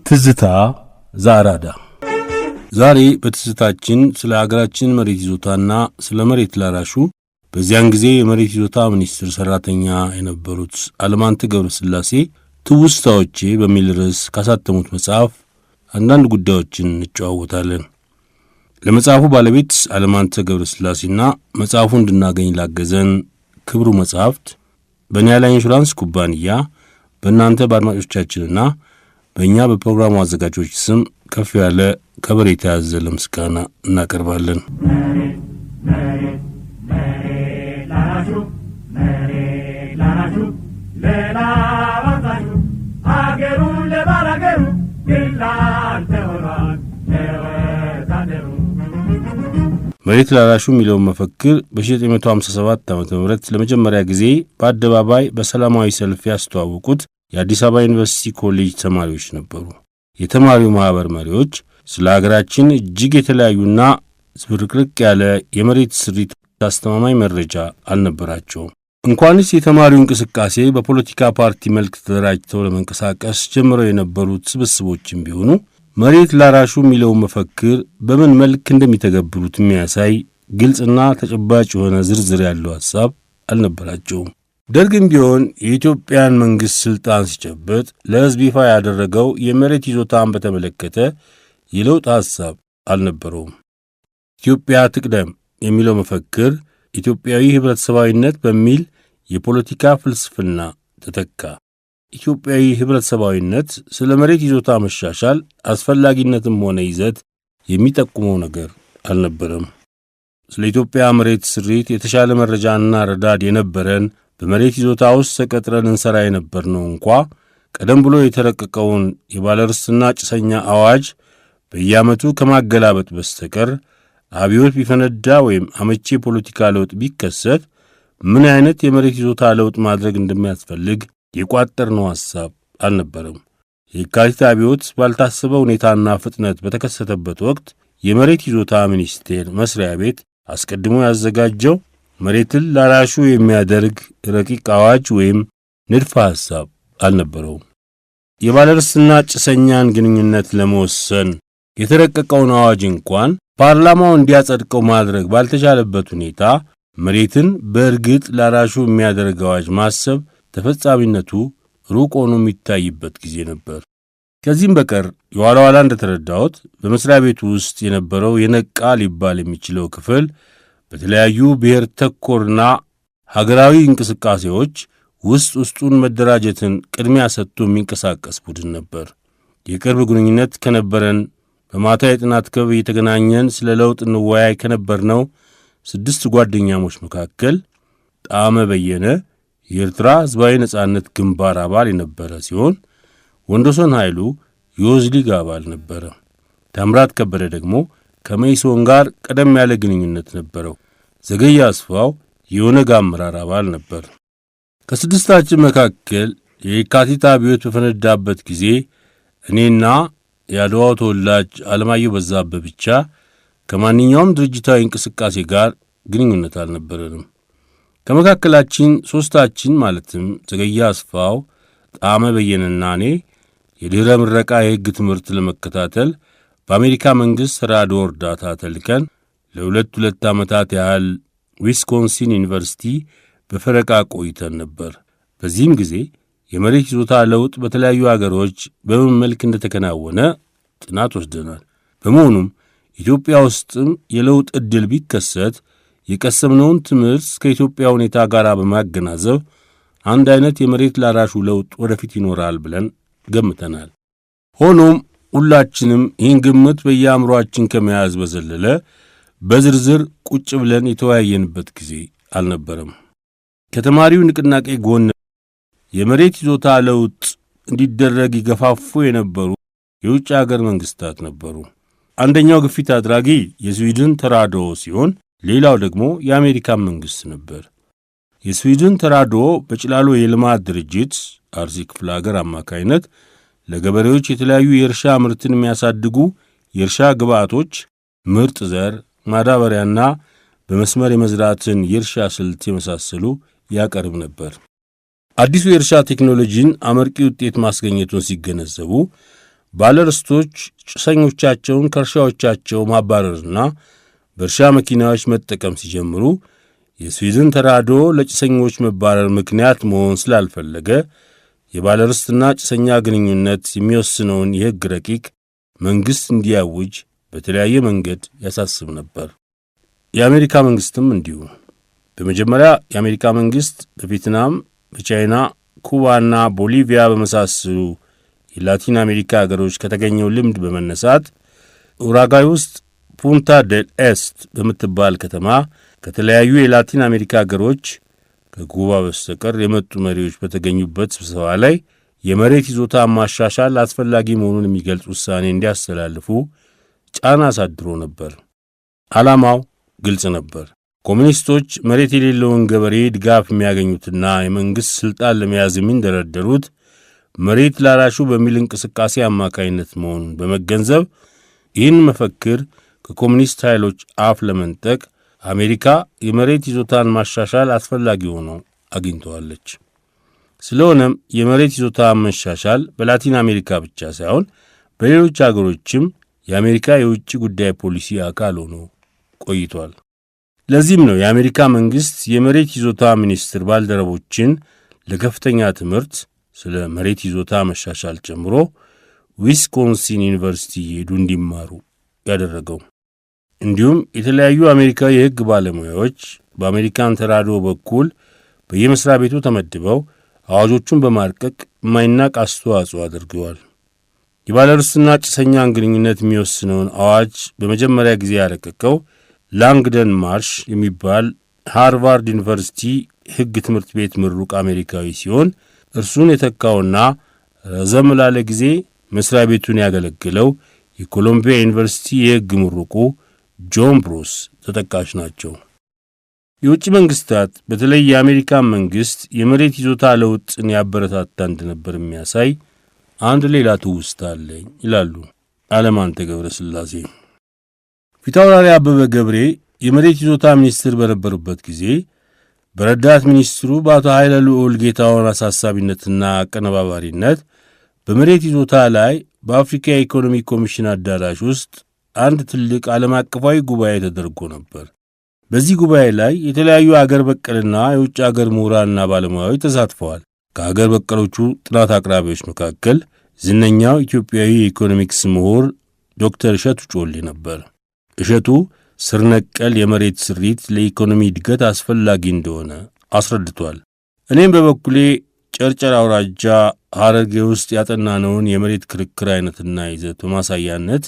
ትዝታ ዘአራዳ። ዛሬ በትዝታችን ስለ ሀገራችን መሬት ይዞታና ስለ መሬት ላራሹ በዚያን ጊዜ የመሬት ይዞታ ሚኒስትር ሰራተኛ የነበሩት አለማንተ ገብረስላሴ ትውስታዎቼ በሚል ርዕስ ካሳተሙት መጽሐፍ አንዳንድ ጉዳዮችን እንጨዋወታለን። ለመጽሐፉ ባለቤት አለማንተ ገብረስላሴና መጽሐፉ እንድናገኝ ላገዘን ክብሩ መጽሐፍት በኒያላ ኢንሹራንስ ኩባንያ በእናንተ በአድማጮቻችንና በእኛ በፕሮግራሙ አዘጋጆች ስም ከፍ ያለ ከበሬታ ያዘለ ምስጋና እናቀርባለን። መሬት ላራሹ የሚለውን መፈክር በ1957 ዓ.ም ለመጀመሪያ ጊዜ በአደባባይ በሰላማዊ ሰልፍ ያስተዋወቁት የአዲስ አበባ ዩኒቨርሲቲ ኮሌጅ ተማሪዎች ነበሩ። የተማሪው ማኅበር መሪዎች ስለ አገራችን እጅግ የተለያዩና ዝብርቅርቅ ያለ የመሬት ስሪት አስተማማኝ መረጃ አልነበራቸውም። እንኳንስ የተማሪው እንቅስቃሴ በፖለቲካ ፓርቲ መልክ ተደራጅተው ለመንቀሳቀስ ጀምረው የነበሩት ስብስቦችም ቢሆኑ መሬት ላራሹ የሚለውን መፈክር በምን መልክ እንደሚተገብሩት የሚያሳይ ግልጽና ተጨባጭ የሆነ ዝርዝር ያለው ሐሳብ አልነበራቸውም። ደርግም ቢሆን የኢትዮጵያን መንግሥት ሥልጣን ሲጨበጥ ለሕዝብ ይፋ ያደረገው የመሬት ይዞታን በተመለከተ የለውጥ ሐሳብ አልነበረውም። ኢትዮጵያ ትቅደም የሚለው መፈክር ኢትዮጵያዊ ኅብረተሰባዊነት በሚል የፖለቲካ ፍልስፍና ተተካ። ኢትዮጵያዊ ኅብረተሰባዊነት ስለ መሬት ይዞታ መሻሻል አስፈላጊነትም ሆነ ይዘት የሚጠቁመው ነገር አልነበረም። ስለ ኢትዮጵያ መሬት ስሪት የተሻለ መረጃና ረዳድ የነበረን በመሬት ይዞታ ውስጥ ተቀጥረን እንሠራ የነበርነው እንኳ ቀደም ብሎ የተረቀቀውን የባለርስትና ጭሰኛ አዋጅ በየዓመቱ ከማገላበጥ በስተቀር አብዮት ቢፈነዳ ወይም አመቺ የፖለቲካ ለውጥ ቢከሰት ምን አይነት የመሬት ይዞታ ለውጥ ማድረግ እንደሚያስፈልግ የቋጠርነው ሐሳብ አልነበረም። የካቲት አብዮት ባልታሰበ ሁኔታና ፍጥነት በተከሰተበት ወቅት የመሬት ይዞታ ሚኒስቴር መስሪያ ቤት አስቀድሞ ያዘጋጀው መሬትን ላራሹ የሚያደርግ ረቂቅ አዋጅ ወይም ንድፈ ሐሳብ አልነበረውም። የባለርስትና ጭሰኛን ግንኙነት ለመወሰን የተረቀቀውን አዋጅ እንኳን ፓርላማው እንዲያጸድቀው ማድረግ ባልተቻለበት ሁኔታ መሬትን በእርግጥ ላራሹ የሚያደርግ አዋጅ ማሰብ ተፈጻሚነቱ ሩቅ ሆኖ የሚታይበት ጊዜ ነበር። ከዚህም በቀር የኋላ ኋላ እንደተረዳሁት በመስሪያ ቤቱ ውስጥ የነበረው የነቃ ሊባል የሚችለው ክፍል በተለያዩ ብሔር ተኮርና ሀገራዊ እንቅስቃሴዎች ውስጡን መደራጀትን ቅድሚያ ሰጥቶ የሚንቀሳቀስ ቡድን ነበር። የቅርብ ግንኙነት ከነበረን በማታ የጥናት ክበብ እየተገናኘን ስለ ለውጥ እንወያይ ከነበርነው 6 ጓደኛሞች መካከል ጣዕመ በየነ የኤርትራ ሕዝባዊ ነጻነት ግንባር አባል የነበረ ሲሆን ወንዶሰን ኃይሉ የወዝሊግ አባል ነበረ። ታምራት ከበደ ደግሞ ከመኢሶን ጋር ቀደም ያለ ግንኙነት ነበረው። ዘገየ አስፋው የኦነግ አመራር አባል ነበር። ከስድስታችን መካከል የካቲት አብዮት በፈነዳበት ጊዜ እኔና የአድዋው ተወላጅ አለማየሁ በዛብህ ብቻ ከማንኛውም ድርጅታዊ እንቅስቃሴ ጋር ግንኙነት አልነበረንም። ከመካከላችን ሦስታችን ማለትም ዘገየ አስፋው፣ ጣዕመ በየነና እኔ የድኅረ ምረቃ የሕግ ትምህርት ለመከታተል በአሜሪካ መንግሥት ተራድኦ እርዳታ ተልከን ለ2 ዓመታት ያህል ዊስኮንሲን ዩኒቨርሲቲ በፈረቃ ቆይተን ነበር። በዚህም ጊዜ የመሬት ይዞታ ለውጥ በተለያዩ አገሮች በምን መልክ እንደተከናወነ ጥናት ወስደናል። በመሆኑም ኢትዮጵያ ውስጥም የለውጥ ዕድል ቢከሰት የቀሰምነውን ትምህርት ከኢትዮጵያ ሁኔታ ጋር በማገናዘብ አንድ አይነት የመሬት ላራሹ ለውጥ ወደፊት ይኖራል ብለን ገምተናል። ሆኖም ሁላችንም ይህን ግምት በየአእምሮአችን ከመያዝ በዘለለ በዝርዝር ቁጭ ብለን የተወያየንበት ጊዜ አልነበረም። ከተማሪው ንቅናቄ ጎን የመሬት ይዞታ ለውጥ እንዲደረግ ይገፋፉ የነበሩ የውጭ አገር መንግስታት ነበሩ። አንደኛው ግፊት አድራጊ የስዊድን ተራድኦ ሲሆን ሌላው ደግሞ የአሜሪካን መንግሥት ነበር። የስዊድን ተራድኦ በጭላሎ የልማት ድርጅት አርሲ ክፍለ አገር አማካይነት ለገበሬዎች የተለያዩ የእርሻ ምርትን የሚያሳድጉ የእርሻ ግብዓቶች፣ ምርጥ ዘር፣ ማዳበሪያና በመስመር የመዝራትን የእርሻ ስልት የመሳሰሉ ያቀርብ ነበር። አዲሱ የእርሻ ቴክኖሎጂን አመርቂ ውጤት ማስገኘቱን ሲገነዘቡ ባለርስቶች ጭሰኞቻቸውን ከእርሻዎቻቸው ማባረርና በእርሻ መኪናዎች መጠቀም ሲጀምሩ የስዊድን ተራድኦ ለጭሰኞች መባረር ምክንያት መሆን ስላልፈለገ የባለርስትና ጭሰኛ ግንኙነት የሚወስነውን የሕግ ረቂቅ መንግሥት እንዲያውጅ በተለያየ መንገድ ያሳስብ ነበር። የአሜሪካ መንግሥትም እንዲሁ። በመጀመሪያ የአሜሪካ መንግሥት በቪየትናም፣ በቻይና፣ ኩባና ቦሊቪያ በመሳሰሉ የላቲን አሜሪካ አገሮች ከተገኘው ልምድ በመነሳት ኡራጓይ ውስጥ ፑንታ ዴል ኤስት በምትባል ከተማ ከተለያዩ የላቲን አሜሪካ አገሮች ከኩባ በስተቀር የመጡ መሪዎች በተገኙበት ስብሰባ ላይ የመሬት ይዞታ ማሻሻል አስፈላጊ መሆኑን የሚገልጽ ውሳኔ እንዲያስተላልፉ ጫና አሳድሮ ነበር። ዓላማው ግልጽ ነበር። ኮሙኒስቶች መሬት የሌለውን ገበሬ ድጋፍ የሚያገኙትና የመንግሥት ሥልጣን ለመያዝ የሚንደረደሩት መሬት ላራሹ በሚል እንቅስቃሴ አማካይነት መሆኑን በመገንዘብ ይህን መፈክር ከኮሙኒስት ኃይሎች አፍ ለመንጠቅ አሜሪካ የመሬት ይዞታን ማሻሻል አስፈላጊ ሆኖ አግኝተዋለች። ስለሆነም የመሬት ይዞታ መሻሻል በላቲን አሜሪካ ብቻ ሳይሆን በሌሎች አገሮችም የአሜሪካ የውጭ ጉዳይ ፖሊሲ አካል ሆኖ ቆይቷል። ለዚህም ነው የአሜሪካ መንግሥት የመሬት ይዞታ ሚኒስትር ባልደረቦችን ለከፍተኛ ትምህርት ስለ መሬት ይዞታ መሻሻል ጨምሮ ዊስኮንሲን ዩኒቨርሲቲ ሄዱ እንዲማሩ ያደረገው። እንዲሁም የተለያዩ አሜሪካዊ የሕግ ባለሙያዎች በአሜሪካን ተራድኦ በኩል በየመስሪያ ቤቱ ተመድበው አዋጆቹን በማርቀቅ የማይናቅ አስተዋጽኦ አድርገዋል። የባለርስትና ጭሰኛን ግንኙነት የሚወስነውን አዋጅ በመጀመሪያ ጊዜ ያረቀቀው ላንግደን ማርሽ የሚባል ሃርቫርድ ዩኒቨርሲቲ ሕግ ትምህርት ቤት ምሩቅ አሜሪካዊ ሲሆን እርሱን የተካውና ረዘም ላለ ጊዜ መስሪያ ቤቱን ያገለግለው የኮሎምቢያ ዩኒቨርሲቲ የሕግ ምሩቁ ጆን ብሩስ ተጠቃሽ ናቸው። የውጭ መንግሥታት በተለይ የአሜሪካን መንግሥት የመሬት ይዞታ ለውጥን ያበረታታ እንደነበር የሚያሳይ አንድ ሌላ ትውስታ አለኝ ይላሉ አለማንተ ገብረ ሥላሴ። ፊታውራሪ አበበ ገብሬ የመሬት ይዞታ ሚኒስትር በነበሩበት ጊዜ በረዳት ሚኒስትሩ በአቶ ኃይለ ልዑል ጌታሁን አሳሳቢነትና አቀነባባሪነት በመሬት ይዞታ ላይ በአፍሪካ የኢኮኖሚ ኮሚሽን አዳራሽ ውስጥ አንድ ትልቅ ዓለም አቀፋዊ ጉባኤ ተደርጎ ነበር። በዚህ ጉባኤ ላይ የተለያዩ አገር በቀልና የውጭ አገር ምሁራንና ባለሙያዎች ተሳትፈዋል። ከአገር በቀሎቹ ጥናት አቅራቢዎች መካከል ዝነኛው ኢትዮጵያዊ የኢኮኖሚክስ ምሁር ዶክተር እሸቱ ጮሌ ነበር። እሸቱ ስር ነቀል የመሬት ስሪት ለኢኮኖሚ እድገት አስፈላጊ እንደሆነ አስረድቷል። እኔም በበኩሌ ጨርጨር አውራጃ ሐረርጌ ውስጥ ያጠናነውን የመሬት ክርክር አይነትና ይዘት በማሳያነት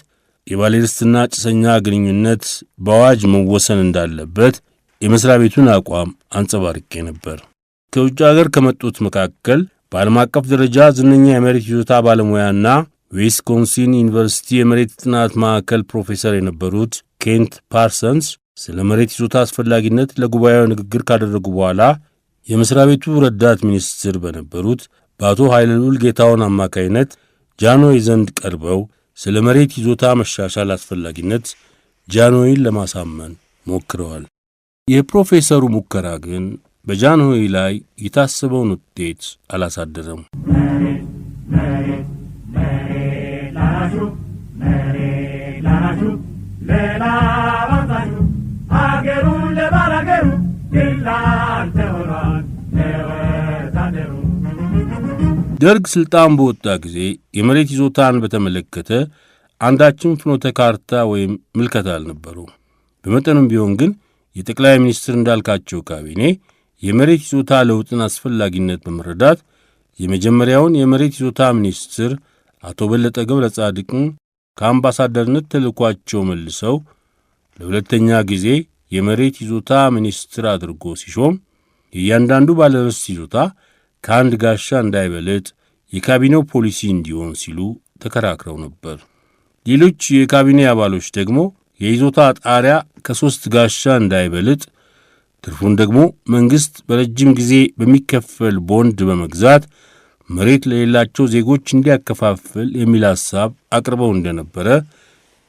የባለርስትና ጭሰኛ ግንኙነት በአዋጅ መወሰን እንዳለበት የመስሪያ ቤቱን አቋም አንጸባርቄ ነበር። ከውጭ አገር ከመጡት መካከል በዓለም አቀፍ ደረጃ ዝነኛ የመሬት ይዞታ ባለሙያና ዊስኮንሲን ዩኒቨርሲቲ የመሬት ጥናት ማዕከል ፕሮፌሰር የነበሩት ኬንት ፓርሰንስ ስለ መሬት ይዞታ አስፈላጊነት ለጉባኤው ንግግር ካደረጉ በኋላ የመስሪያ ቤቱ ረዳት ሚኒስትር በነበሩት በአቶ ኃይለ ልዑል ጌታሁን አማካይነት ጃንሆይ ዘንድ ቀርበው ስለ መሬት ይዞታ መሻሻል አስፈላጊነት ጃንሆይን ለማሳመን ሞክረዋል። የፕሮፌሰሩ ሙከራ ግን በጃንሆይ ላይ የታሰበውን ውጤት አላሳደረም። ደርግ ስልጣን በወጣ ጊዜ የመሬት ይዞታን በተመለከተ አንዳችም ፍኖተ ካርታ ወይም ምልከታ አልነበሩ። በመጠኑም ቢሆን ግን የጠቅላይ ሚኒስትር እንዳልካቸው ካቢኔ የመሬት ይዞታ ለውጥን አስፈላጊነት በመረዳት የመጀመሪያውን የመሬት ይዞታ ሚኒስትር አቶ በለጠ ገብረ ጻድቅን ከአምባሳደርነት ተልኳቸው መልሰው ለሁለተኛ ጊዜ የመሬት ይዞታ ሚኒስትር አድርጎ ሲሾም የእያንዳንዱ ባለርስት ይዞታ ከአንድ ጋሻ እንዳይበልጥ የካቢኔው ፖሊሲ እንዲሆን ሲሉ ተከራክረው ነበር። ሌሎች የካቢኔ አባሎች ደግሞ የይዞታ ጣሪያ ከ3 ጋሻ እንዳይበልጥ፣ ትርፉን ደግሞ መንግሥት በረጅም ጊዜ በሚከፈል ቦንድ በመግዛት መሬት ለሌላቸው ዜጎች እንዲያከፋፍል የሚል ሐሳብ አቅርበው እንደነበረ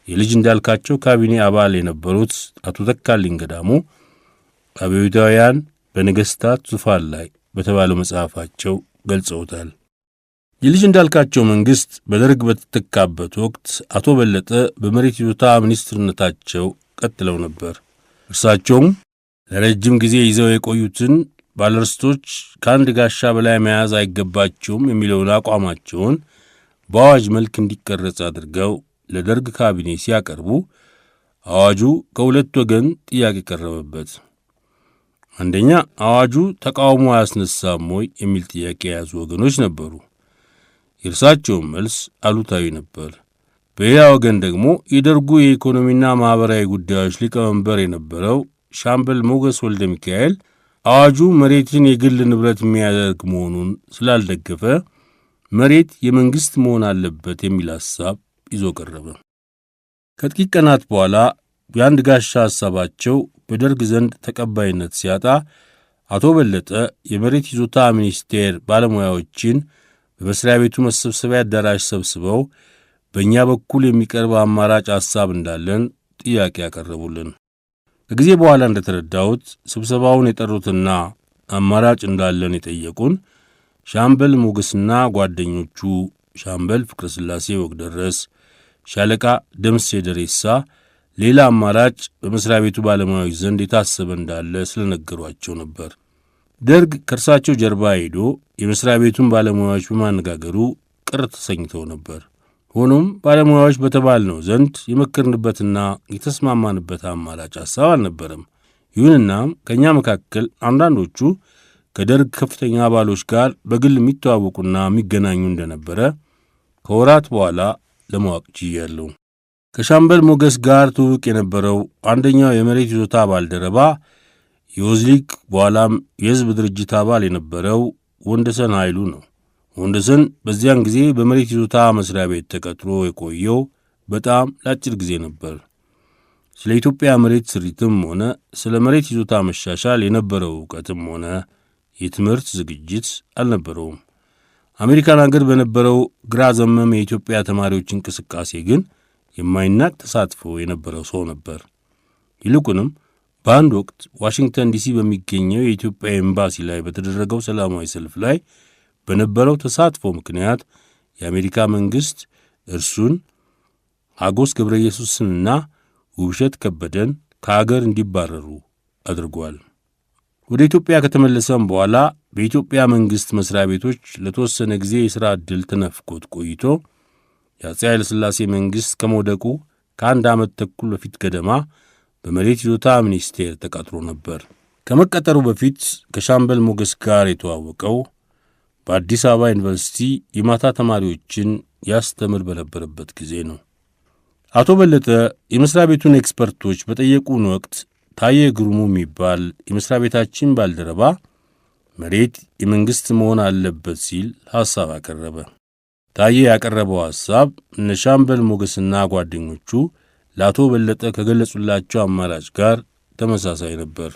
የልጅ እንዳልካቸው ካቢኔ አባል የነበሩት አቶ ተካልኝ ገዳሙ አብዮታውያን በነገሥታት ዙፋን ላይ በተባለው መጽሐፋቸው ገልጸውታል። የልጅ እንዳልካቸው መንግሥት በደርግ በተተካበት ወቅት አቶ በለጠ በመሬት ይዞታ ሚኒስትርነታቸው ቀጥለው ነበር። እርሳቸውም ለረጅም ጊዜ ይዘው የቆዩትን ባለርስቶች ከአንድ ጋሻ በላይ መያዝ አይገባቸውም የሚለውን አቋማቸውን በአዋጅ መልክ እንዲቀረጽ አድርገው ለደርግ ካቢኔ ሲያቀርቡ አዋጁ ከሁለት ወገን ጥያቄ ቀረበበት። አንደኛ፣ አዋጁ ተቃውሞ አያስነሳም ወይ የሚል ጥያቄ የያዙ ወገኖች ነበሩ። የእርሳቸውም መልስ አሉታዊ ነበር። በሌላ ወገን ደግሞ የደርጉ የኢኮኖሚና ማኅበራዊ ጉዳዮች ሊቀመንበር የነበረው ሻምበል ሞገስ ወልደ ሚካኤል አዋጁ መሬትን የግል ንብረት የሚያደርግ መሆኑን ስላልደገፈ መሬት የመንግሥት መሆን አለበት የሚል ሐሳብ ይዞ ቀረበ። ከጥቂት ቀናት በኋላ የአንድ ጋሻ ሐሳባቸው በደርግ ዘንድ ተቀባይነት ሲያጣ አቶ በለጠ የመሬት ይዞታ ሚኒስቴር ባለሙያዎችን በመስሪያ ቤቱ መሰብሰቢያ አዳራሽ ሰብስበው በእኛ በኩል የሚቀርብ አማራጭ ሐሳብ እንዳለን ጥያቄ ያቀረቡልን። ከጊዜ በኋላ እንደተረዳሁት ስብሰባውን የጠሩትና አማራጭ እንዳለን የጠየቁን ሻምበል ሞገስና ጓደኞቹ ሻምበል ፍቅረ ሥላሴ ወግደረስ፣ ሻለቃ ደምሴ ደሬሳ ሌላ አማራጭ በመስሪያ ቤቱ ባለሙያዎች ዘንድ የታሰበ እንዳለ ስለነገሯቸው ነበር። ደርግ ከእርሳቸው ጀርባ ሄዶ የመስሪያ ቤቱን ባለሙያዎች በማነጋገሩ ቅር ተሰኝተው ነበር። ሆኖም ባለሙያዎች በተባልነው ዘንድ የመከርንበትና የተስማማንበት አማራጭ ሐሳብ አልነበረም። ይሁንና ከእኛ መካከል አንዳንዶቹ ከደርግ ከፍተኛ አባሎች ጋር በግል የሚተዋወቁና የሚገናኙ እንደነበረ ከወራት በኋላ ለማወቅ ችያለሁ። ከሻምበል ሞገስ ጋር ትውውቅ የነበረው አንደኛው የመሬት ይዞታ ባልደረባ የወዝሊክ በኋላም የሕዝብ ድርጅት አባል የነበረው ወንደሰን ኃይሉ ነው። ወንደሰን በዚያን ጊዜ በመሬት ይዞታ መስሪያ ቤት ተቀጥሮ የቆየው በጣም ለአጭር ጊዜ ነበር። ስለ ኢትዮጵያ መሬት ስሪትም ሆነ ስለ መሬት ይዞታ መሻሻል የነበረው ዕውቀትም ሆነ የትምህርት ዝግጅት አልነበረውም። አሜሪካን አገር በነበረው ግራ ዘመም የኢትዮጵያ ተማሪዎች እንቅስቃሴ ግን የማይናቅ ተሳትፎ የነበረው ሰው ነበር። ይልቁንም በአንድ ወቅት ዋሽንግተን ዲሲ በሚገኘው የኢትዮጵያ ኤምባሲ ላይ በተደረገው ሰላማዊ ሰልፍ ላይ በነበረው ተሳትፎ ምክንያት የአሜሪካ መንግሥት እርሱን አጎስ ገብረ ኢየሱስንና ውብሸት ከበደን ከአገር እንዲባረሩ አድርጓል። ወደ ኢትዮጵያ ከተመለሰም በኋላ በኢትዮጵያ መንግሥት መሥሪያ ቤቶች ለተወሰነ ጊዜ የሥራ ዕድል ተነፍቆት ቆይቶ የአፄ ኃይለ ሥላሴ መንግሥት ከመውደቁ ከአንድ ዓመት ተኩል በፊት ገደማ በመሬት ይዞታ ሚኒስቴር ተቀጥሮ ነበር። ከመቀጠሩ በፊት ከሻምበል ሞገስ ጋር የተዋወቀው በአዲስ አበባ ዩኒቨርሲቲ የማታ ተማሪዎችን ያስተምር በነበረበት ጊዜ ነው። አቶ በለጠ የመሥሪያ ቤቱን ኤክስፐርቶች በጠየቁን ወቅት ታየ ግሩሙ የሚባል የመሥሪያ ቤታችን ባልደረባ መሬት የመንግሥት መሆን አለበት ሲል ሐሳብ አቀረበ። ታየ ያቀረበው ሐሳብ እነ ሻምበል ሞገስና ጓደኞቹ ለአቶ በለጠ ከገለጹላቸው አማራጭ ጋር ተመሳሳይ ነበር።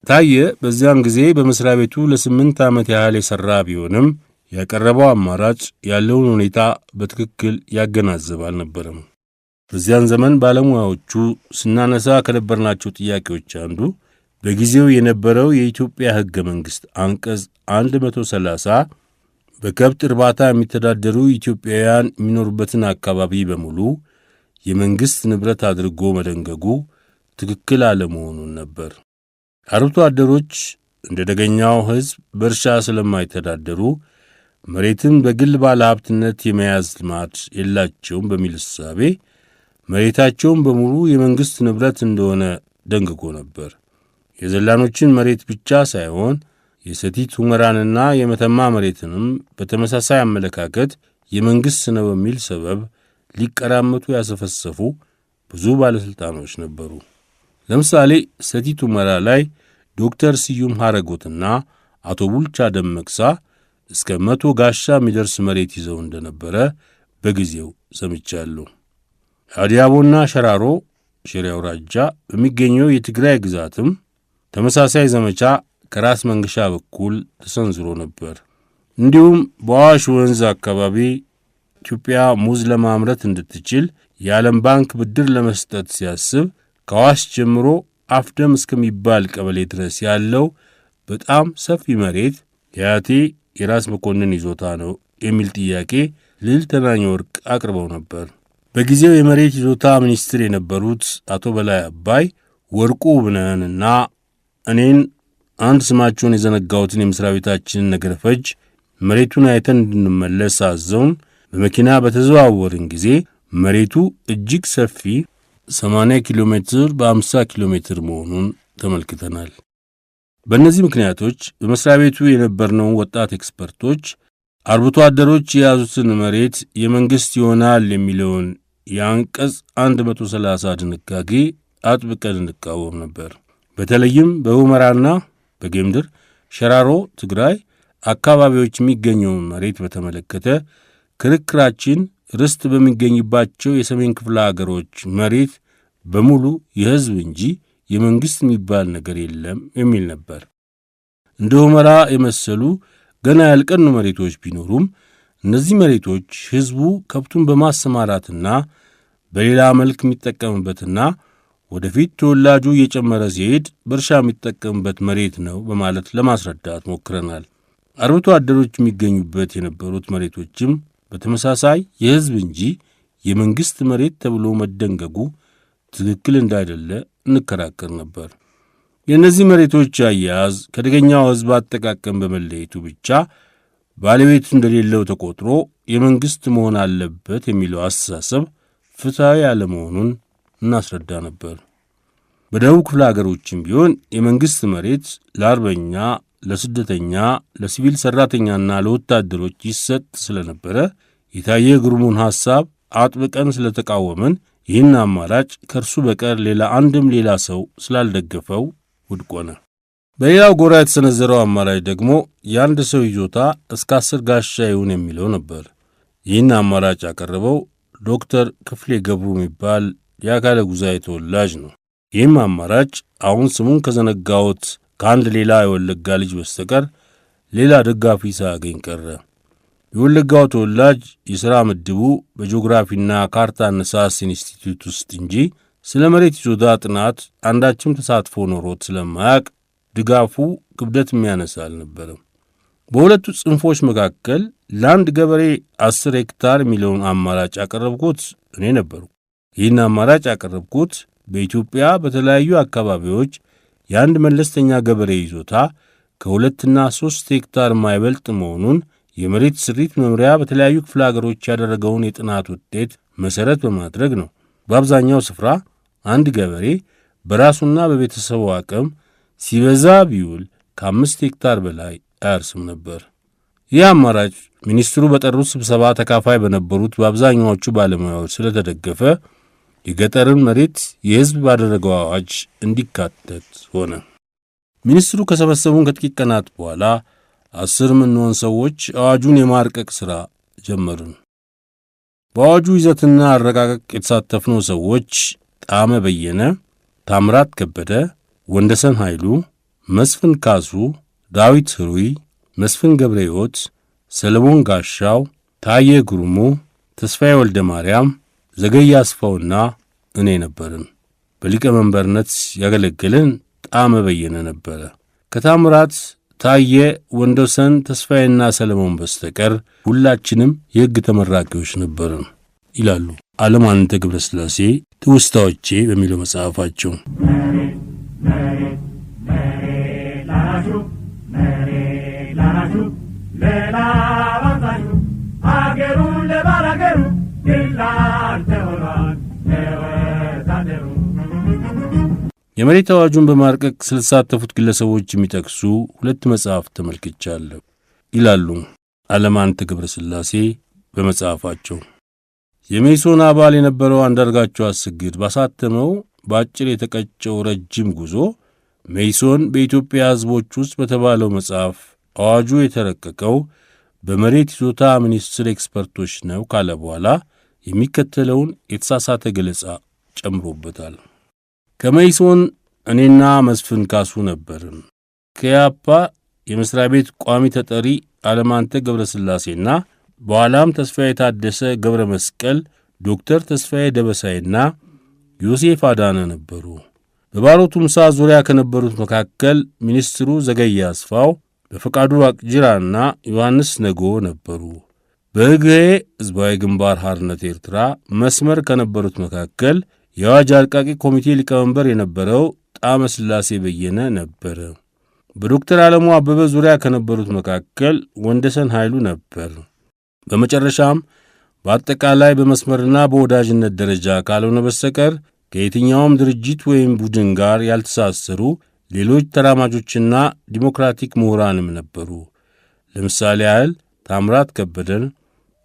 ታየ በዚያን ጊዜ በመሥሪያ ቤቱ ለ8 ዓመት ያህል የሠራ ቢሆንም ያቀረበው አማራጭ ያለውን ሁኔታ በትክክል ያገናዘብ አልነበረም። በዚያን ዘመን ባለሙያዎቹ ስናነሳ ከነበርናቸው ጥያቄዎች አንዱ በጊዜው የነበረው የኢትዮጵያ ሕገ መንግሥት አንቀጽ 130 በከብት እርባታ የሚተዳደሩ ኢትዮጵያውያን የሚኖሩበትን አካባቢ በሙሉ የመንግሥት ንብረት አድርጎ መደንገጉ ትክክል አለመሆኑን ነበር። አርብቶ አደሮች እንደ ደገኛው ሕዝብ በእርሻ ስለማይተዳደሩ መሬትን በግል ባለ ሀብትነት የመያዝ ልማድ የላቸውም በሚል እሳቤ መሬታቸውን በሙሉ የመንግሥት ንብረት እንደሆነ ደንግጎ ነበር። የዘላኖችን መሬት ብቻ ሳይሆን የሰቲት ሁመራንና የመተማ መሬትንም በተመሳሳይ አመለካከት የመንግሥት ነው በሚል ሰበብ ሊቀራመቱ ያሰፈሰፉ ብዙ ባለሥልጣኖች ነበሩ። ለምሳሌ ሰቲት ሁመራ ላይ ዶክተር ስዩም ሐረጎትና አቶ ቡልቻ ደመቅሳ እስከ 100 ጋሻ የሚደርስ መሬት ይዘው እንደነበረ በጊዜው ሰምቻለሁ። አዲያቦና ሸራሮ ሽሬ አውራጃ በሚገኘው የትግራይ ግዛትም ተመሳሳይ ዘመቻ ከራስ መንገሻ በኩል ተሰንዝሮ ነበር። እንዲሁም በአዋሽ ወንዝ አካባቢ ኢትዮጵያ ሙዝ ለማምረት እንድትችል የዓለም ባንክ ብድር ለመስጠት ሲያስብ ከአዋሽ ጀምሮ አፍደም እስከሚባል ቀበሌ ድረስ ያለው በጣም ሰፊ መሬት የአያቴ የራስ መኮንን ይዞታ ነው የሚል ጥያቄ ልዕልት ተናኘ ወርቅ አቅርበው ነበር። በጊዜው የመሬት ይዞታ ሚኒስትር የነበሩት አቶ በላይ አባይ ወርቁ ብነንና እኔን አንድ ስማቸውን የዘነጋሁትን የመስሪያ ቤታችንን ነገረ ፈጅ መሬቱን አይተን እንድንመለስ አዘውን በመኪና በተዘዋወርን ጊዜ መሬቱ እጅግ ሰፊ 80 ኪሎ ሜትር በ50 ኪሎ ሜትር መሆኑን ተመልክተናል። በእነዚህ ምክንያቶች በመስሪያ ቤቱ የነበርነው ወጣት ኤክስፐርቶች አርብቶ አደሮች የያዙትን መሬት የመንግሥት ይሆናል የሚለውን የአንቀጽ 130 ድንጋጌ አጥብቀን እንቃወም ነበር። በተለይም በሁመራና በጌምድር ሸራሮ ትግራይ አካባቢዎች የሚገኘውን መሬት በተመለከተ ክርክራችን ርስት በሚገኝባቸው የሰሜን ክፍለ አገሮች መሬት በሙሉ የሕዝብ እንጂ የመንግሥት የሚባል ነገር የለም የሚል ነበር። እንደ ሁመራ የመሰሉ ገና ያልቀኑ መሬቶች ቢኖሩም እነዚህ መሬቶች ሕዝቡ ከብቱን በማሰማራትና በሌላ መልክ የሚጠቀምበትና ወደፊት ተወላጁ እየጨመረ ሲሄድ በእርሻ የሚጠቀምበት መሬት ነው በማለት ለማስረዳት ሞክረናል። አርብቶ አደሮች የሚገኙበት የነበሩት መሬቶችም በተመሳሳይ የሕዝብ እንጂ የመንግሥት መሬት ተብሎ መደንገጉ ትክክል እንዳይደለ እንከራከር ነበር። የእነዚህ መሬቶች አያያዝ ከደገኛው ሕዝብ አጠቃቀም በመለየቱ ብቻ ባለቤት እንደሌለው ተቆጥሮ የመንግሥት መሆን አለበት የሚለው አስተሳሰብ ፍትሐዊ ያለመሆኑን እናስረዳ ነበር። በደቡብ ክፍለ አገሮችም ቢሆን የመንግሥት መሬት ለአርበኛ፣ ለስደተኛ፣ ለሲቪል ሠራተኛና ለወታደሮች ይሰጥ ስለነበረ የታየ ግሩሙን ሐሳብ አጥብቀን ስለተቃወመን ይህን አማራጭ ከእርሱ በቀር ሌላ አንድም ሌላ ሰው ስላልደገፈው ውድቅ ሆነ። በሌላው ጎራ የተሰነዘረው አማራጭ ደግሞ የአንድ ሰው ይዞታ እስከ 10 ጋሻ ይሁን የሚለው ነበር። ይህን አማራጭ ያቀረበው ዶክተር ክፍሌ ገብሩ የሚባል የአካለ ጉዛይ ተወላጅ ነው። ይህም አማራጭ አሁን ስሙን ከዘነጋሁት ከአንድ ሌላ የወለጋ ልጅ በስተቀር ሌላ ደጋፊ ሳያገኝ ቀረ። የወለጋው ተወላጅ የሥራ ምድቡ በጂኦግራፊና ካርታ አነሳስ ኢንስቲትዩት ውስጥ እንጂ ስለ መሬት ይዞታ ጥናት አንዳችም ተሳትፎ ኖሮት ስለማያቅ ድጋፉ ክብደት የሚያነሳ አልነበረም። በሁለቱ ጽንፎች መካከል ለአንድ ገበሬ 10 ሄክታር የሚለውን አማራጭ ያቀረብኩት እኔ ነበሩ። ይህን አማራጭ ያቀረብኩት በኢትዮጵያ በተለያዩ አካባቢዎች የአንድ መለስተኛ ገበሬ ይዞታ ከ2 እና 3 ሄክታር የማይበልጥ መሆኑን የመሬት ስሪት መምሪያ በተለያዩ ክፍለ አገሮች ያደረገውን የጥናት ውጤት መሠረት በማድረግ ነው። በአብዛኛው ስፍራ አንድ ገበሬ በራሱና በቤተሰቡ አቅም ሲበዛ ቢውል ከ5 ሄክታር በላይ አያርስም ነበር። ይህ አማራጭ ሚኒስትሩ በጠሩት ስብሰባ ተካፋይ በነበሩት በአብዛኛዎቹ ባለሙያዎች ስለተደገፈ የገጠርን መሬት የሕዝብ ባደረገው አዋጅ እንዲካተት ሆነ። ሚኒስትሩ ከሰበሰቡን ከጥቂት ቀናት በኋላ 10 የምንሆን ሰዎች አዋጁን የማርቀቅ ሥራ ጀመርን። በአዋጁ ይዘትና አረቃቀቅ የተሳተፍነው ሰዎች ጣመ በየነ፣ ታምራት ከበደ፣ ወንደሰን ኃይሉ፣ መስፍን ካሱ፣ ዳዊት ህሩይ፣ መስፍን ገብረ ሕይወት፣ ሰለሞን ጋሻው፣ ታየ ጉርሙ፣ ተስፋዬ ወልደ ማርያም፣ ዘገየ አስፋውና እኔ ነበርን። በሊቀመንበርነት ያገለገለን ጣመ በየነ ነበረ። ከታምራት ታየ፣ ወንዶሰን፣ ተስፋዬና ሰለሞን በስተቀር ሁላችንም የሕግ ተመራቂዎች ነበርን ይላሉ አለማንተ ገብረ ሥላሴ ትውስታዎቼ በሚለው መጽሐፋቸው። የመሬት አዋጁን በማርቀቅ ስለተሳተፉት ግለሰቦች የሚጠቅሱ 2 መጽሐፍ ተመልክቻለሁ ይላሉ አለማንተ ገብረ ሥላሴ በመጽሐፋቸው። የሜሶን አባል የነበረው አንዳርጋቸው አስግድ ባሳተመው በአጭር የተቀጨው ረጅም ጉዞ ሜሶን በኢትዮጵያ ሕዝቦች ውስጥ በተባለው መጽሐፍ አዋጁ የተረቀቀው በመሬት ይዞታ ሚኒስትር ኤክስፐርቶች ነው ካለ በኋላ የሚከተለውን የተሳሳተ ገለጻ ጨምሮበታል። ከሜሶን እኔና መስፍን ካሱ ነበርን። ከያፓ የመስሪያ ቤት ቋሚ ተጠሪ አለማንተ ገብረ ሥላሴና በኋላም ተስፋዬ ታደሰ ገብረ መስቀል፣ ዶክተር ተስፋዬ ደበሳይና ዮሴፍ አዳነ ነበሩ። በባሮ ቱምሳ ዙሪያ ከነበሩት መካከል ሚኒስትሩ ዘገየ አስፋው፣ በፈቃዱ ዋቅጅራና ዮሐንስ ነጎ ነበሩ። በሕግዬ ሕዝባዊ ግንባር ሓርነት ኤርትራ መስመር ከነበሩት መካከል የአዋጅ አርቃቂ ኮሚቴ ሊቀመንበር የነበረው ጣመ ሥላሴ በየነ ነበረ። በዶክተር ዓለሙ አበበ ዙሪያ ከነበሩት መካከል ወንደሰን ኃይሉ ነበር። በመጨረሻም በአጠቃላይ በመስመርና በወዳጅነት ደረጃ ካልሆነ በስተቀር ከየትኛውም ድርጅት ወይም ቡድን ጋር ያልተሳሰሩ ሌሎች ተራማጆችና ዲሞክራቲክ ምሁራንም ነበሩ። ለምሳሌ ያህል ታምራት ከበደን፣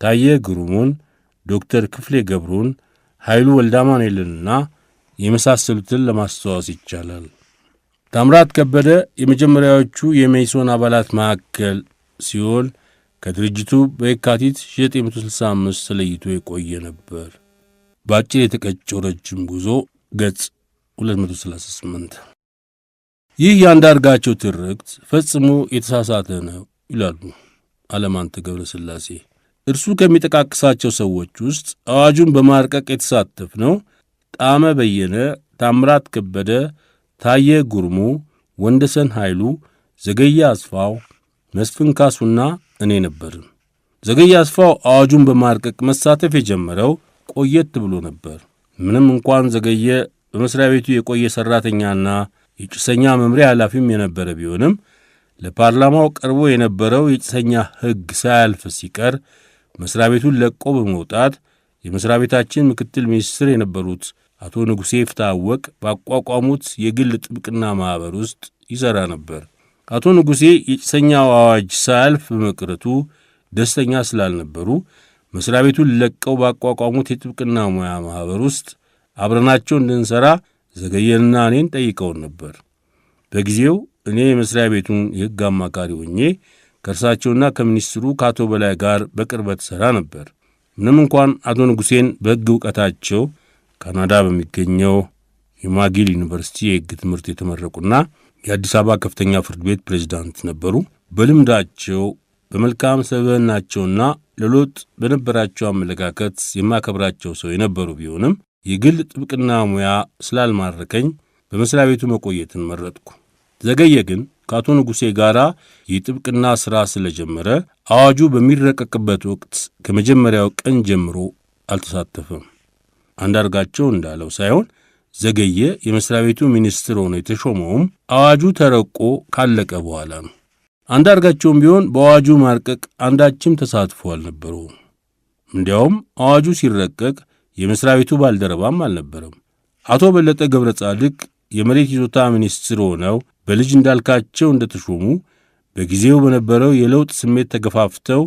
ታየ ግሩሙን፣ ዶክተር ክፍሌ ገብሩን፣ ኃይሉ ወልዳማኔልንና የመሳሰሉትን ለማስተዋወስ ይቻላል። ታምራት ከበደ የመጀመሪያዎቹ የመኢሶን አባላት መካከል ሲሆን ከድርጅቱ በየካቲት 1965 ተለይቶ የቆየ ነበር። በአጭር የተቀጨው ረጅም ጉዞ ገጽ 238። ይህ የአንዳርጋቸው ትርክት ፈጽሞ የተሳሳተ ነው ይላሉ አለማንተ ገብረ ሥላሴ። እርሱ ከሚጠቃቅሳቸው ሰዎች ውስጥ አዋጁን በማርቀቅ የተሳተፍነው ጣመ በየነ፣ ታምራት ከበደ፣ ታየ ጉርሙ፣ ወንደሰን ኃይሉ፣ ዘገየ አስፋው፣ መስፍን ካሱና እኔ ነበርን። ዘገየ አስፋው አዋጁን በማርቀቅ መሳተፍ የጀመረው ቆየት ብሎ ነበር። ምንም እንኳን ዘገየ በመሥሪያ ቤቱ የቆየ ሠራተኛና የጭሰኛ መምሪያ ኃላፊም የነበረ ቢሆንም ለፓርላማው ቀርቦ የነበረው የጭሰኛ ሕግ ሳያልፍ ሲቀር መሥሪያ ቤቱን ለቆ በመውጣት የመሥሪያ ቤታችን ምክትል ሚኒስትር የነበሩት አቶ ንጉሴ ፍታወቅ ባቋቋሙት የግል ጥብቅና ማኅበር ውስጥ ይሠራ ነበር። አቶ ንጉሴ የጭሰኛው አዋጅ ሳያልፍ በመቅረቱ ደስተኛ ስላልነበሩ መሥሪያ ቤቱን ለቀው ባቋቋሙት የጥብቅና ሙያ ማኅበር ውስጥ አብረናቸው እንድንሠራ ዘገየንና እኔን ጠይቀውን ነበር። በጊዜው እኔ የመሥሪያ ቤቱን የሕግ አማካሪ ሆኜ ከእርሳቸውና ከሚኒስትሩ ከአቶ በላይ ጋር በቅርበት ሠራ ነበር። ምንም እንኳን አቶ ንጉሴን በሕግ ዕውቀታቸው ካናዳ በሚገኘው የማጊል ዩኒቨርሲቲ የሕግ ትምህርት የተመረቁና የአዲስ አበባ ከፍተኛ ፍርድ ቤት ፕሬዝዳንት ነበሩ። በልምዳቸው በመልካም ሰብዕናቸውና ለለውጥ በነበራቸው አመለካከት የማከብራቸው ሰው የነበሩ ቢሆንም የግል ጥብቅና ሙያ ስላልማረከኝ በመሥሪያ ቤቱ መቆየትን መረጥኩ። ዘገየ ግን ከአቶ ንጉሴ ጋር የጥብቅና ሥራ ስለጀመረ አዋጁ በሚረቀቅበት ወቅት ከመጀመሪያው ቀን ጀምሮ አልተሳተፈም። አንዳርጋቸው እንዳለው ሳይሆን ዘገየ የመሥሪያ ቤቱ ሚኒስትር ሆኖ የተሾመውም አዋጁ ተረቆ ካለቀ በኋላ ነው። አንዳርጋቸውም ቢሆን በአዋጁ ማርቀቅ አንዳችም ተሳትፎ አልነበረውም። እንዲያውም አዋጁ ሲረቀቅ የመሥሪያ ቤቱ ባልደረባም አልነበረም። አቶ በለጠ ገብረ ጻድቅ የመሬት ይዞታ ሚኒስትር ሆነው በልጅ እንዳልካቸው እንደተሾሙ በጊዜው በነበረው የለውጥ ስሜት ተገፋፍተው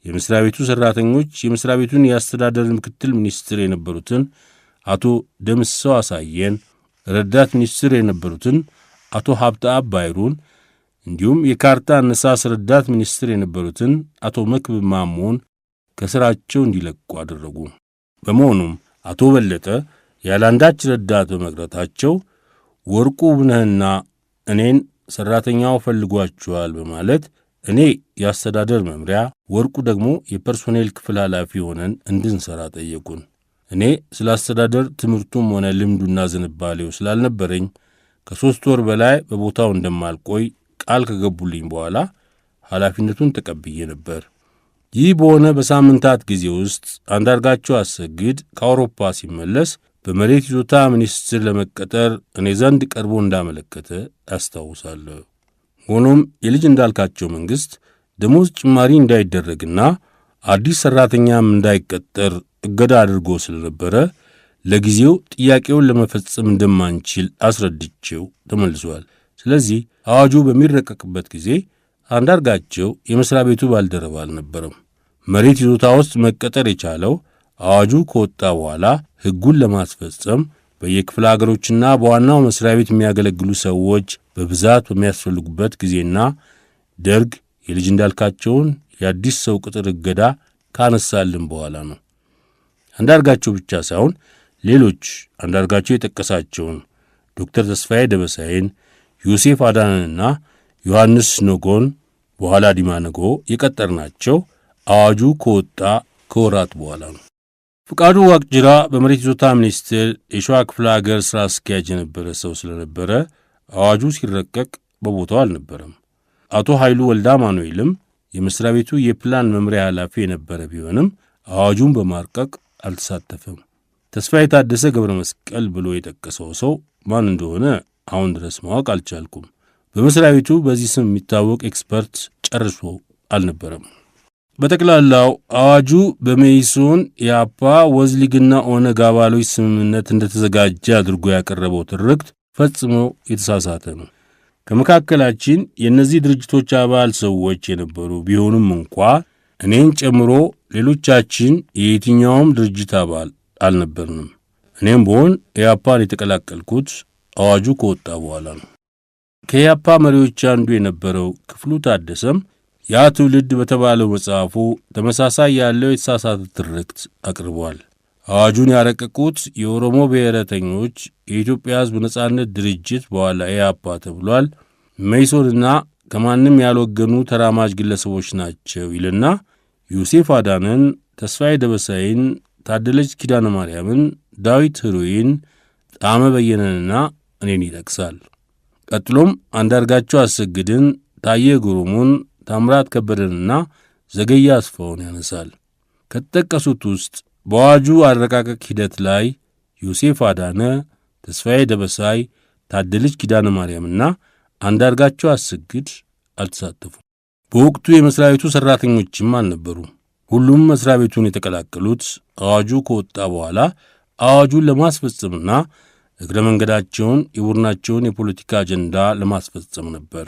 የመሥሪያ ቤቱ ሠራተኞች የመሥሪያ ቤቱን የአስተዳደር ምክትል ሚኒስትር የነበሩትን አቶ ደምሰው አሳየን፣ ረዳት ሚኒስትር የነበሩትን አቶ ሀብተአብ ባይሩን እንዲሁም የካርታ አነሳስ ረዳት ሚኒስትር የነበሩትን አቶ መክብብ ማሞን ከሥራቸው እንዲለቁ አደረጉ። በመሆኑም አቶ በለጠ ያላንዳች ረዳት በመቅረታቸው ወርቁ ብነህና እኔን ሠራተኛው ፈልጓቸዋል በማለት እኔ የአስተዳደር መምሪያ፣ ወርቁ ደግሞ የፐርሶኔል ክፍል ኃላፊ ሆነን እንድንሠራ ጠየቁን። እኔ ስለ አስተዳደር ትምህርቱም ሆነ ልምዱና ዝንባሌው ስላልነበረኝ ከ3 ወር በላይ በቦታው እንደማልቆይ ቃል ከገቡልኝ በኋላ ኃላፊነቱን ተቀብዬ ነበር። ይህ በሆነ በሳምንታት ጊዜ ውስጥ አንዳርጋቸው አሰግድ ከአውሮፓ ሲመለስ በመሬት ይዞታ ሚኒስትር ለመቀጠር እኔ ዘንድ ቀርቦ እንዳመለከተ አስታውሳለሁ። ሆኖም የልጅ እንዳልካቸው መንግሥት ደሞዝ ጭማሪ እንዳይደረግና አዲስ ሠራተኛም እንዳይቀጠር እገዳ አድርጎ ስለነበረ ለጊዜው ጥያቄውን ለመፈጸም እንደማንችል አስረድቼው ተመልሷል። ስለዚህ አዋጁ በሚረቀቅበት ጊዜ አንዳርጋቸው የመሥሪያ ቤቱ ባልደረባ አልነበረም። መሬት ይዞታ ውስጥ መቀጠር የቻለው አዋጁ ከወጣ በኋላ ሕጉን ለማስፈጸም በየክፍለ አገሮችና በዋናው መሥሪያ ቤት የሚያገለግሉ ሰዎች በብዛት በሚያስፈልጉበት ጊዜና ደርግ የልጅ እንዳልካቸውን የአዲስ ሰው ቅጥር እገዳ ካነሳልን በኋላ ነው። አንዳርጋቸው ብቻ ሳይሆን ሌሎች አንዳርጋቸው የጠቀሳቸውን ዶክተር ተስፋዬ ደበሳይን፣ ዮሴፍ አዳነንና ዮሐንስ ነጎን በኋላ ዲማ ነጎ የቀጠርናቸው አዋጁ ከወጣ ከወራት በኋላ ነው። ፍቃዱ ዋቅጅራ በመሬት ይዞታ ሚኒስቴር የሸዋ ክፍለ አገር ሥራ አስኪያጅ የነበረ ሰው ስለነበረ አዋጁ ሲረቀቅ በቦታው አልነበረም። አቶ ኃይሉ ወልደ አማኑኤልም የመስሪያ ቤቱ የፕላን መምሪያ ኃላፊ የነበረ ቢሆንም አዋጁን በማርቀቅ አልተሳተፈም። ተስፋዬ ታደሰ ገብረ መስቀል ብሎ የጠቀሰው ሰው ማን እንደሆነ አሁን ድረስ ማወቅ አልቻልኩም። በመስሪያ ቤቱ በዚህ ስም የሚታወቅ ኤክስፐርት ጨርሶ አልነበረም። በጠቅላላው አዋጁ በመኢሶን፣ ኢህአፓ፣ ወዝሊግና ኦነግ አባሎች ስምምነት እንደተዘጋጀ አድርጎ ያቀረበው ትርክት ፈጽሞ የተሳሳተ ነው። ከመካከላችን የእነዚህ ድርጅቶች አባል ሰዎች የነበሩ ቢሆኑም እንኳ እኔን ጨምሮ ሌሎቻችን የየትኛውም ድርጅት አባል አልነበርንም። እኔም ብሆን ኢህአፓን የተቀላቀልኩት አዋጁ ከወጣ በኋላ ነው። ከኢህአፓ መሪዎች አንዱ የነበረው ክፍሉ ታደሰም ያ ትውልድ በተባለው መጽሐፉ ተመሳሳይ ያለው የተሳሳተ ትርክት አቅርቧል። አዋጁን ያረቀቁት የኦሮሞ ብሔረተኞች የኢትዮጵያ ሕዝብ ነጻነት ድርጅት በኋላ ኢህአፓ ተብሏል፣ መኢሶንና ከማንም ያልወገኑ ተራማጅ ግለሰቦች ናቸው ይልና ዮሴፍ አዳነን፣ ተስፋዬ ደበሳይን፣ ታደለች ኪዳነ ማርያምን፣ ዳዊት ህሩይን፣ ጣመ በየነንና እኔን ይጠቅሳል። ቀጥሎም አንዳርጋቸው አሰግድን፣ ታየ ጉሩሙን፣ ታምራት ከበደንና ዘገየ አስፋውን ያነሳል። ከተጠቀሱት ውስጥ በአዋጁ አረቃቀቅ ሂደት ላይ ዮሴፍ አዳነ፣ ተስፋዬ ደበሳይ፣ ታደለች ኪዳነ ማርያምና አንዳርጋቸው አሰግድ አልተሳተፉም። በወቅቱ የመስሪያ ቤቱ ሠራተኞችም አልነበሩ። ሁሉም መስሪያ ቤቱን የተቀላቀሉት አዋጁ ከወጣ በኋላ አዋጁን ለማስፈጸምና እግረ መንገዳቸውን የቡድናቸውን የፖለቲካ አጀንዳ ለማስፈጸም ነበር።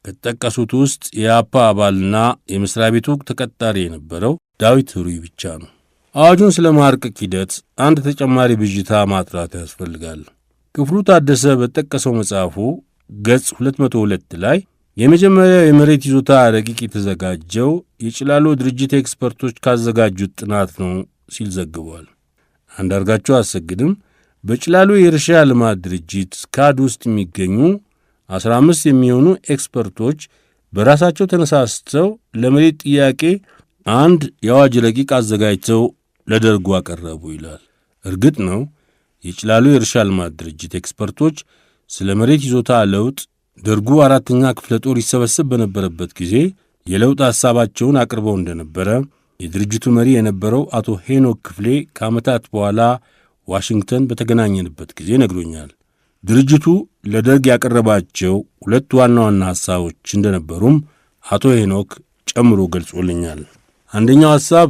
ከተጠቀሱት ውስጥ የኢህአፓ አባልና የመስሪያ ቤቱ ተቀጣሪ የነበረው ዳዊት ህሩይ ብቻ ነው። አዋጁን ስለ ማርቀቅ ሂደት አንድ ተጨማሪ ብዥታ ማጥራት ያስፈልጋል። ክፍሉ ታደሰ በጠቀሰው መጽሐፉ ገጽ 202 ላይ የመጀመሪያው የመሬት ይዞታ ረቂቅ የተዘጋጀው የጭላሎ ድርጅት ኤክስፐርቶች ካዘጋጁት ጥናት ነው ሲል ዘግቧል። አንዳርጋቸው አሰግድም በጭላሎ የእርሻ ልማት ድርጅት ካድ ውስጥ የሚገኙ 15 የሚሆኑ ኤክስፐርቶች በራሳቸው ተነሳስተው ለመሬት ጥያቄ አንድ የአዋጅ ረቂቅ አዘጋጅተው ለደርጉ አቀረቡ ይላል። እርግጥ ነው የጭላሎ የእርሻ ልማት ድርጅት ኤክስፐርቶች ስለ መሬት ይዞታ ለውጥ ደርጉ 4ኛ ክፍለ ጦር ይሰበሰብ በነበረበት ጊዜ የለውጥ ሐሳባቸውን አቅርበው እንደነበረ የድርጅቱ መሪ የነበረው አቶ ሄኖክ ክፍሌ ከዓመታት በኋላ ዋሽንግተን በተገናኘንበት ጊዜ ነግሮኛል። ድርጅቱ ለደርግ ያቀረባቸው 2 ዋና ዋና ሐሳቦች እንደነበሩም አቶ ሄኖክ ጨምሮ ገልጾልኛል። አንደኛው ሐሳብ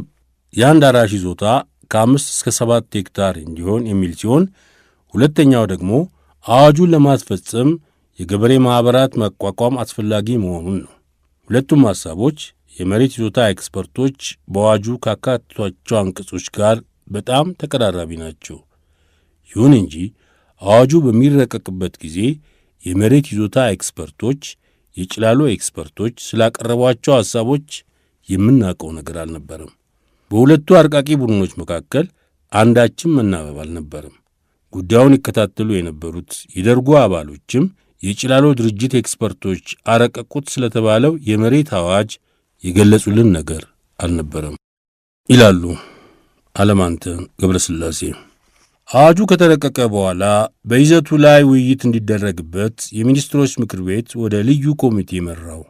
የአንድ አራሽ ይዞታ ከ5 እስከ 7 ሄክታር እንዲሆን የሚል ሲሆን፣ ሁለተኛው ደግሞ አዋጁን ለማስፈጸም የገበሬ ማኅበራት መቋቋም አስፈላጊ መሆኑን ነው። ሁለቱም ሐሳቦች የመሬት ይዞታ ኤክስፐርቶች በአዋጁ ካካተቷቸው አንቀጾች ጋር በጣም ተቀራራቢ ናቸው። ይሁን እንጂ አዋጁ በሚረቀቅበት ጊዜ የመሬት ይዞታ ኤክስፐርቶች የጭላሎ ኤክስፐርቶች ስላቀረቧቸው ሐሳቦች የምናውቀው ነገር አልነበረም። በሁለቱ አርቃቂ ቡድኖች መካከል አንዳችም መናበብ አልነበረም። ጉዳዩን ይከታተሉ የነበሩት የደርጉ አባሎችም የጭላሎ ድርጅት ኤክስፐርቶች አረቀቁት ስለተባለው የመሬት አዋጅ የገለጹልን ነገር አልነበረም ይላሉ አለማንተ ገብረስላሴ። አዋጁ ከተረቀቀ በኋላ በይዘቱ ላይ ውይይት እንዲደረግበት የሚኒስትሮች ምክር ቤት ወደ ልዩ ኮሚቴ መራው።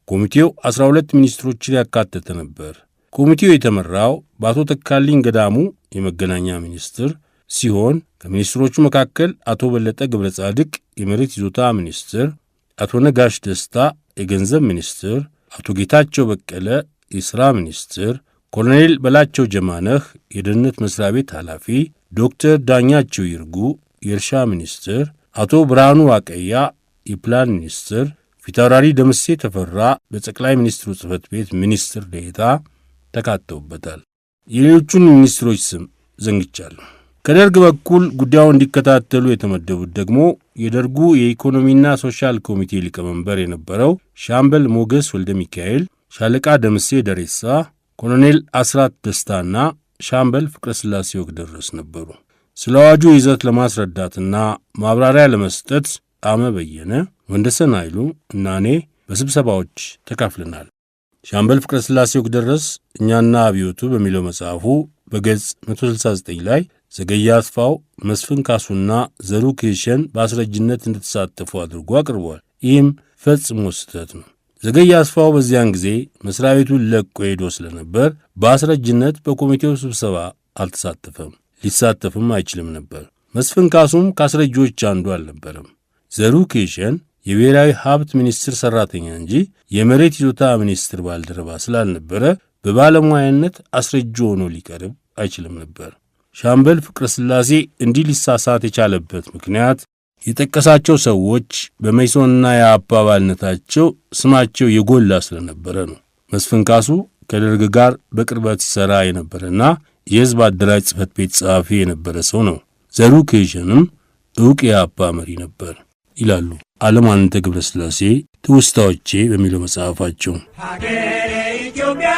ኮሚቴው 12 ሚኒስትሮችን ያካተተ ነበር። ኮሚቴው የተመራው በአቶ ተካልኝ ገዳሙ የመገናኛ ሚኒስትር ሲሆን ከሚኒስትሮቹ መካከል አቶ በለጠ ገብረ ጻድቅ የመሬት ይዞታ ሚኒስትር፣ አቶ ነጋሽ ደስታ የገንዘብ ሚኒስትር፣ አቶ ጌታቸው በቀለ የሥራ ሚኒስትር፣ ኮሎኔል በላቸው ጀማነህ የደህንነት መስሪያ ቤት ኃላፊ፣ ዶክተር ዳኛቸው ይርጉ የእርሻ ሚኒስትር፣ አቶ ብርሃኑ ዋቀያ የፕላን ሚኒስትር፣ ፊታውራሪ ደምሴ ተፈራ በጠቅላይ ሚኒስትሩ ጽሕፈት ቤት ሚኒስትር ዴኤታ ተካተውበታል። የሌሎቹን ሚኒስትሮች ስም ዘንግቻለሁ። ከደርግ በኩል ጉዳዩን እንዲከታተሉ የተመደቡት ደግሞ የደርጉ የኢኮኖሚና ሶሻል ኮሚቴ ሊቀመንበር የነበረው ሻምበል ሞገስ ወልደ ሚካኤል፣ ሻለቃ ደምሴ ደሬሳ፣ ኮሎኔል አስራት ደስታና ሻምበል ፍቅረ ሥላሴ ወግደረስ ነበሩ። ስለ አዋጁ ይዘት ለማስረዳትና ማብራሪያ ለመስጠት ጣመ በየነ፣ ወንደሰን ኃይሉ እና እኔ በስብሰባዎች ተካፍለናል። ሻምበል ፍቅረ ሥላሴ ወግደረስ እኛና አብዮቱ በሚለው መጽሐፉ በገጽ 169 ላይ ዘገየ አስፋው፣ መስፍን ካሱና ዘሩ ኬሸን በአስረጅነት እንደተሳተፉ አድርጎ አቅርቧል። ይህም ፈጽሞ ስህተት ነው። ዘገየ አስፋው በዚያን ጊዜ መስሪያ ቤቱን ለቆ ሄዶ ስለነበር በአስረጅነት በኮሚቴው ስብሰባ አልተሳተፈም፣ ሊሳተፍም አይችልም ነበር። መስፍን ካሱም ከአስረጆች አንዱ አልነበረም። ዘሩ ኬሸን የብሔራዊ ሀብት ሚኒስቴር ሠራተኛ እንጂ የመሬት ይዞታ ሚኒስቴር ባልደረባ ስላልነበረ በባለሙያነት አስረጅ ሆኖ ሊቀርብ አይችልም ነበር። ሻምበል ፍቅረ ሥላሴ እንዲህ ሊሳሳት የቻለበት ምክንያት የጠቀሳቸው ሰዎች በመኢሶንና የአፓ አባልነታቸው ስማቸው የጎላ ስለነበረ ነው። መስፍን ካሱ ከደርግ ጋር በቅርበት ሲሰራ የነበረና የሕዝብ አደራጅ ጽሕፈት ቤት ጸሐፊ የነበረ ሰው ነው። ዘሩ ኬሸንም ዕውቅ የአፓ መሪ ነበር ይላሉ ዓለማንተ ገብረ ሥላሴ ትውስታዎቼ በሚለው መጽሐፋቸው። ሀገሬ ኢትዮጵያ